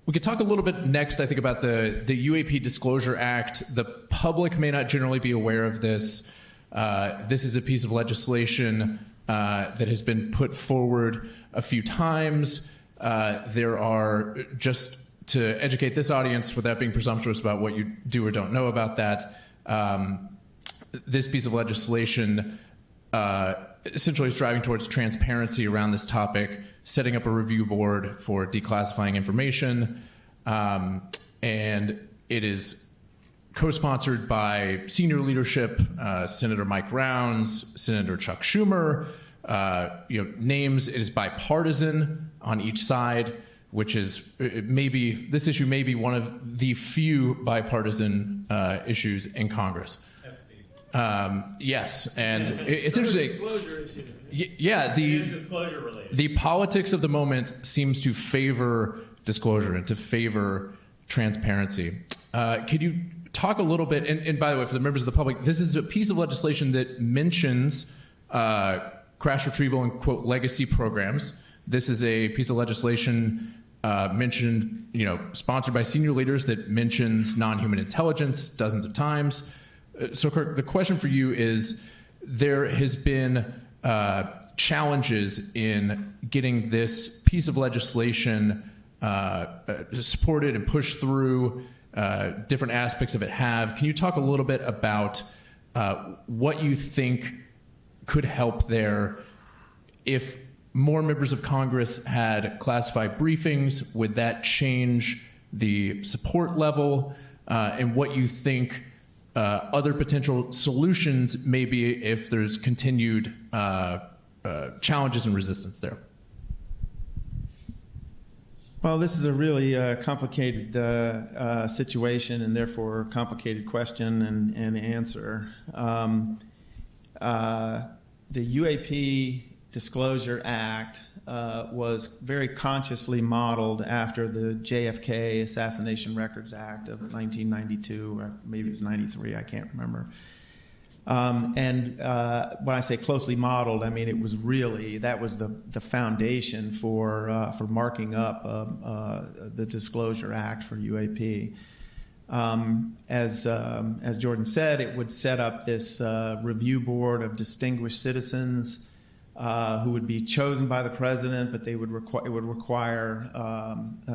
We could talk a little bit next, I think, about the UAP Disclosure Act. The public may not generally be aware of this. This is a piece of legislation that has been put forward a few times. There are, just to educate this audience without being presumptuous about what you do or don't know about that, this piece of legislation essentially is driving towards transparency around this topic, setting up a review board for declassifying information, and it is co-sponsored by senior leadership, Senator Mike Rounds, Senator Chuck Schumer, names. It is bipartisan on each side, which is this issue may be one of the few bipartisan issues in Congress. Yes, and it's interesting. Disclosure issue. Yeah, it is disclosure related. The politics of the moment seems to favor disclosure and to favor transparency. Could you talk a little bit, and by the way, for the members of the public, this is a piece of legislation that mentions crash retrieval and, quote, legacy programs. This is a piece of legislation sponsored by senior leaders that mentions non-human intelligence dozens of times. So, Kirk, the question for you is, there has been challenges in getting this piece of legislation supported and pushed through. Different aspects of it have. Can you talk a little bit about what you think could help there? If more members of Congress had classified briefings, would that change the support level? And what you think other potential solutions may be if there's continued challenges and resistance there? Well, this is a really complicated situation and therefore complicated question and answer. The UAP Disclosure Act was very consciously modeled after the JFK Assassination Records Act of 1992, or maybe it was 93, I can't remember. And when I say closely modeled, I mean it was really, that was the foundation for marking up the Disclosure Act for UAP. As Jordan said, it would set up this review board of distinguished citizens who would be chosen by the president, but it would require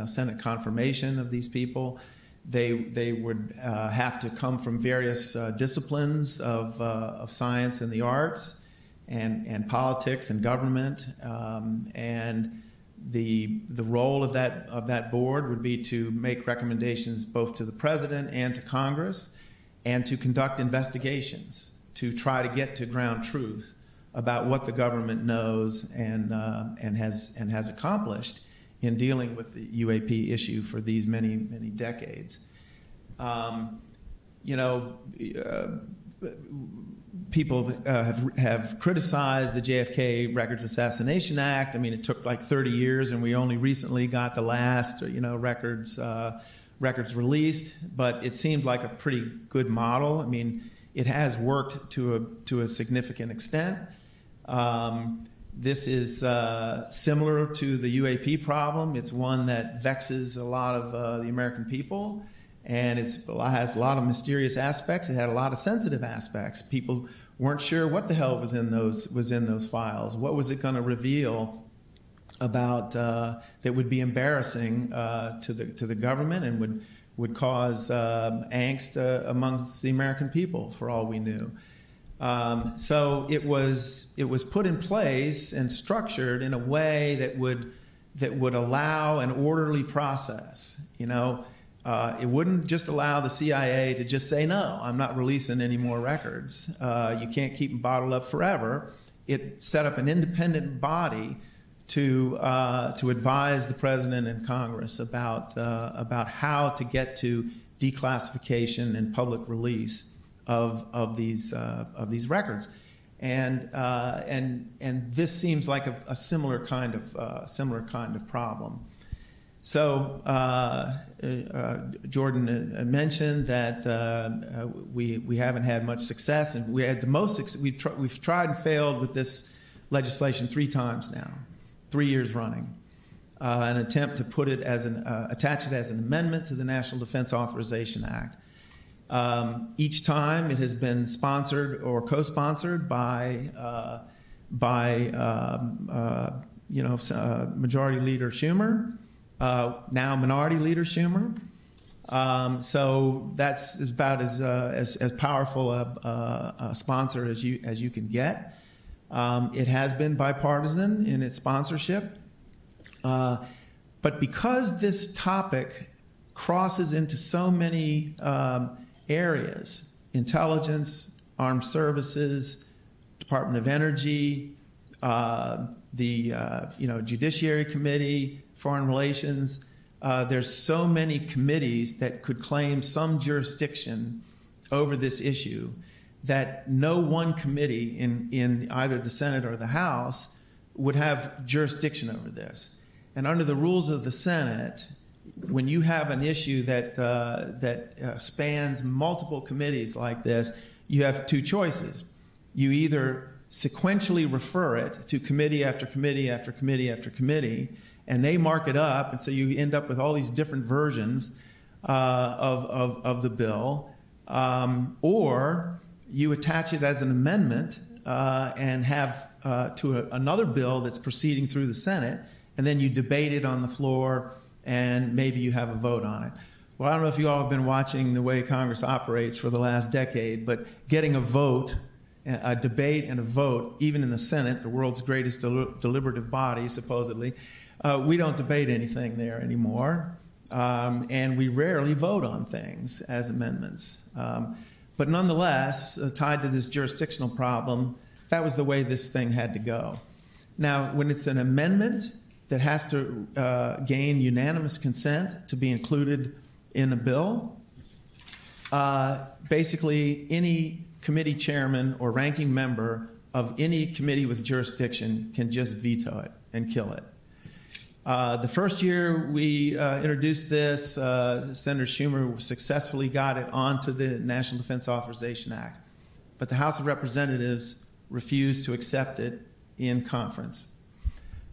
Senate confirmation of these people. They would have to come from various disciplines of science and the arts, and politics and government, and the role of that board would be to make recommendations both to the president and to Congress, and to conduct investigations to try to get to ground truth about what the government knows and has accomplished in dealing with the UAP issue for these many decades. People have criticized the JFK Records Assassination Act. I mean, it took like 30 years, and we only recently got the last records released. But it seemed like a pretty good model. I mean, it has worked to a significant extent. This is similar to the UAP problem. It's one that vexes a lot of the American people, and it has a lot of mysterious aspects. It had a lot of sensitive aspects. People weren't sure what the hell was in those files. What was it going to reveal about that would be embarrassing to the government and would cause angst amongst the American people, for all we knew. So it was put in place and structured in a way that would allow an orderly process. It wouldn't just allow the CIA to just say, no, I'm not releasing any more records. You can't keep them bottled up forever. It set up an independent body to advise the president and Congress about how to get to declassification and public release of these records, and this seems like a similar kind of problem. So Jordan mentioned that we haven't had much success, and we had the most. We've tried and failed with this legislation 3 times now, 3 years running. An attempt to put it as attach it as an amendment to the National Defense Authorization Act. Each time it has been sponsored or co-sponsored by Majority Leader Schumer, now Minority Leader Schumer. So that's about as powerful a sponsor as you can get. It has been bipartisan in its sponsorship, but because this topic crosses into so many areas: intelligence, armed services, Department of Energy, the Judiciary Committee, Foreign Relations. There's so many committees that could claim some jurisdiction over this issue that no one committee in either the Senate or the House would have jurisdiction over this. And under the rules of the Senate, when you have an issue that spans multiple committees like this, you have two choices. You either sequentially refer it to committee after committee after committee after committee, and they mark it up, and so you end up with all these different versions of the bill, or you attach it as an amendment and have to another bill that's proceeding through the Senate, and then you debate it on the floor, and maybe you have a vote on it. Well, I don't know if you all have been watching the way Congress operates for the last decade, but getting a vote, a debate and a vote, even in the Senate, the world's greatest deliberative body, supposedly, we don't debate anything there anymore, and we rarely vote on things as amendments. But nonetheless, tied to this jurisdictional problem, that was the way this thing had to go. Now, when it's an amendment that has to gain unanimous consent to be included in a bill, basically any committee chairman or ranking member of any committee with jurisdiction can just veto it and kill it. The first year we introduced this, Senator Schumer successfully got it onto the National Defense Authorization Act, but the House of Representatives refused to accept it in conference.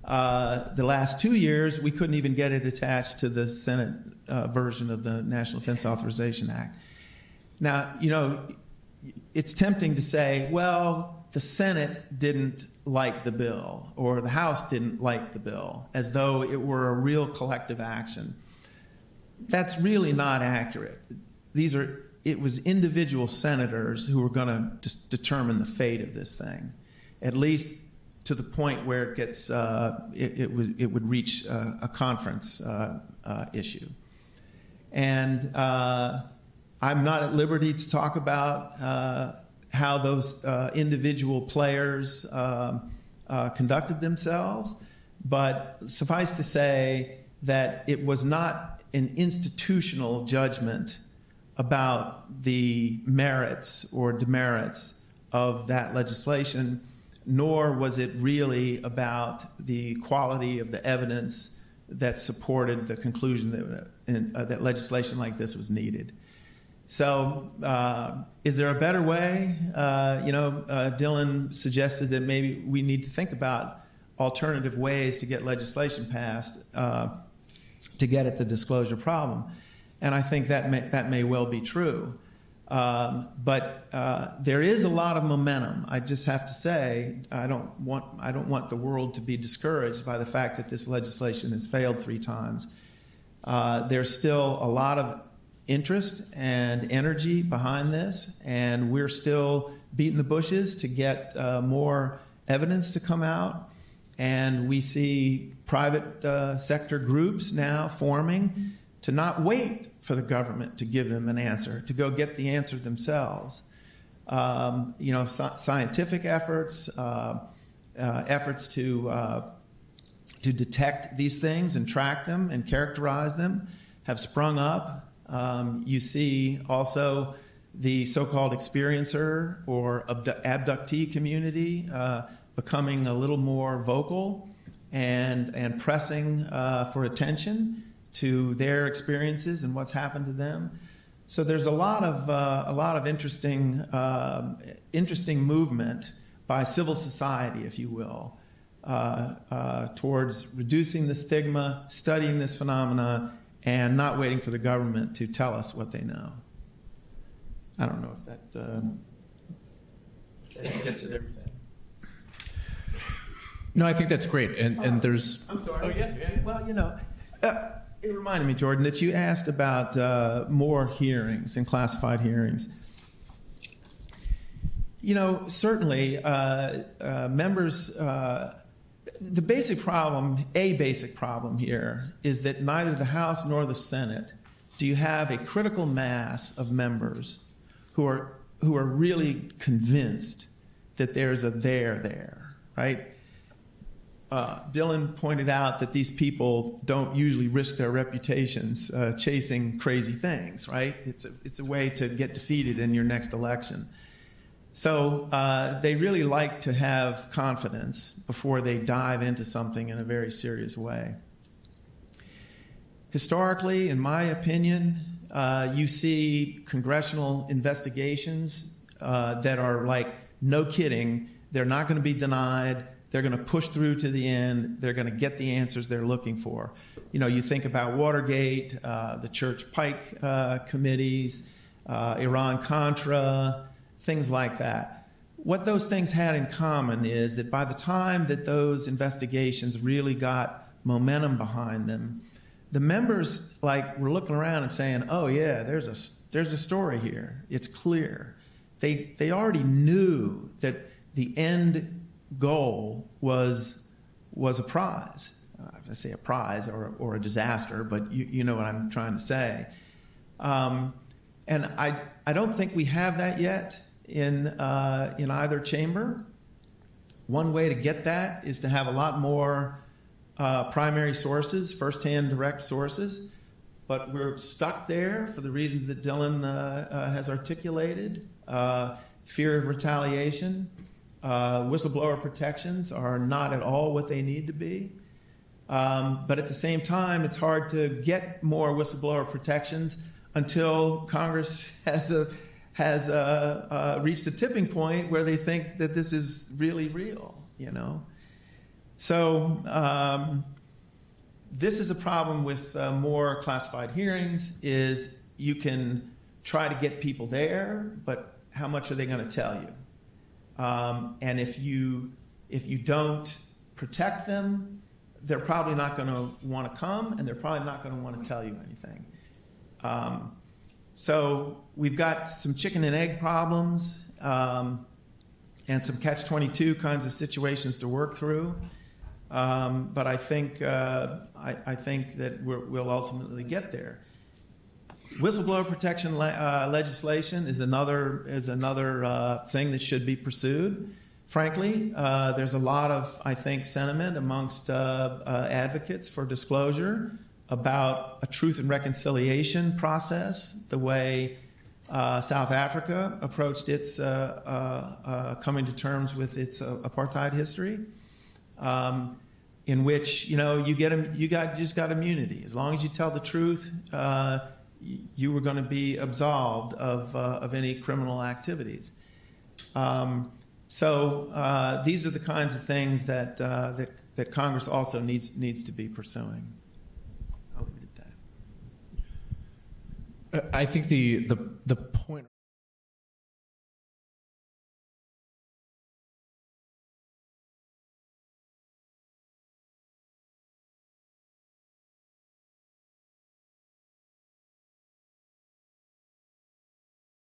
The last 2 years, we couldn't even get it attached to the Senate version of the National Defense Authorization Act. Now, you know, it's tempting to say, well, the Senate didn't like the bill, or the House didn't like the bill, as though it were a real collective action. That's really not accurate. It was individual senators who were going to determine the fate of this thing, at least to the point where it gets it would reach a conference issue. And I'm not at liberty to talk about how those individual players conducted themselves, but suffice to say that it was not an institutional judgment about the merits or demerits of that legislation, nor was it really about the quality of the evidence that supported the conclusion that legislation like this was needed. So is there a better way? Dylan suggested that maybe we need to think about alternative ways to get legislation passed to get at the disclosure problem. And I think that may well be true. But there is a lot of momentum. I just have to say, I don't want the world to be discouraged by the fact that this legislation has failed 3 times. There's still a lot of interest and energy behind this, and we're still beating the bushes to get more evidence to come out. And we see private sector groups now forming to not wait for the government to give them an answer, to go get the answer themselves. Scientific efforts, efforts to detect these things and track them and characterize them have sprung up. You see also the so-called experiencer or abductee community becoming a little more vocal and pressing for attention to their experiences and what's happened to them. So there's a lot of interesting movement by civil society, if you will, towards reducing the stigma, studying this phenomena, and not waiting for the government to tell us what they know. I don't know if that gets at everything. No, I think that's great. And there's... I'm sorry. Oh, yeah. Well, it reminded me, Jordan, that you asked about more hearings and classified hearings. Certainly, members, the basic problem here is that neither the House nor the Senate do you have a critical mass of members who are really convinced that there's a there, right? Dylan pointed out that these people don't usually risk their reputations chasing crazy things, right? It's a way to get defeated in your next election. So they really like to have confidence before they dive into something in a very serious way. Historically, in my opinion, you see congressional investigations that are like, no kidding, they're not going to be denied. They're going to push through to the end. They're going to get the answers they're looking for. You think about Watergate, the Church Pike committees, Iran-Contra, things like that. What those things had in common is that by the time that those investigations really got momentum behind them, the members were looking around and saying, "Oh yeah, there's a story here. It's clear." They already knew that the end goal was a prize. I say a prize or a disaster, but you know what I'm trying to say. And I don't think we have that yet in either chamber. One way to get that is to have a lot more primary sources, firsthand direct sources, but we're stuck there for the reasons that Dylan has articulated. Fear of retaliation. Whistleblower protections are not at all what they need to be. But at the same time, it's hard to get more whistleblower protections until Congress has reached the tipping point where they think that this is really real, So this is a problem with more classified hearings, is you can try to get people there, but how much are they going to tell you? And if you don't protect them, they're probably not going to want to come, and they're probably not going to want to tell you anything. So we've got some chicken and egg problems and some catch-22 kinds of situations to work through. But I think that we'll ultimately get there. Whistleblower protection legislation is another thing that should be pursued. Frankly, there's a lot of, I think, sentiment amongst advocates for disclosure about a truth and reconciliation process, the way South Africa approached its coming to terms with its apartheid history, in which you just got immunity as long as you tell the truth. You were going to be absolved of any criminal activities. So these are the kinds of things that Congress also needs to be pursuing. I'll leave it at that. I think the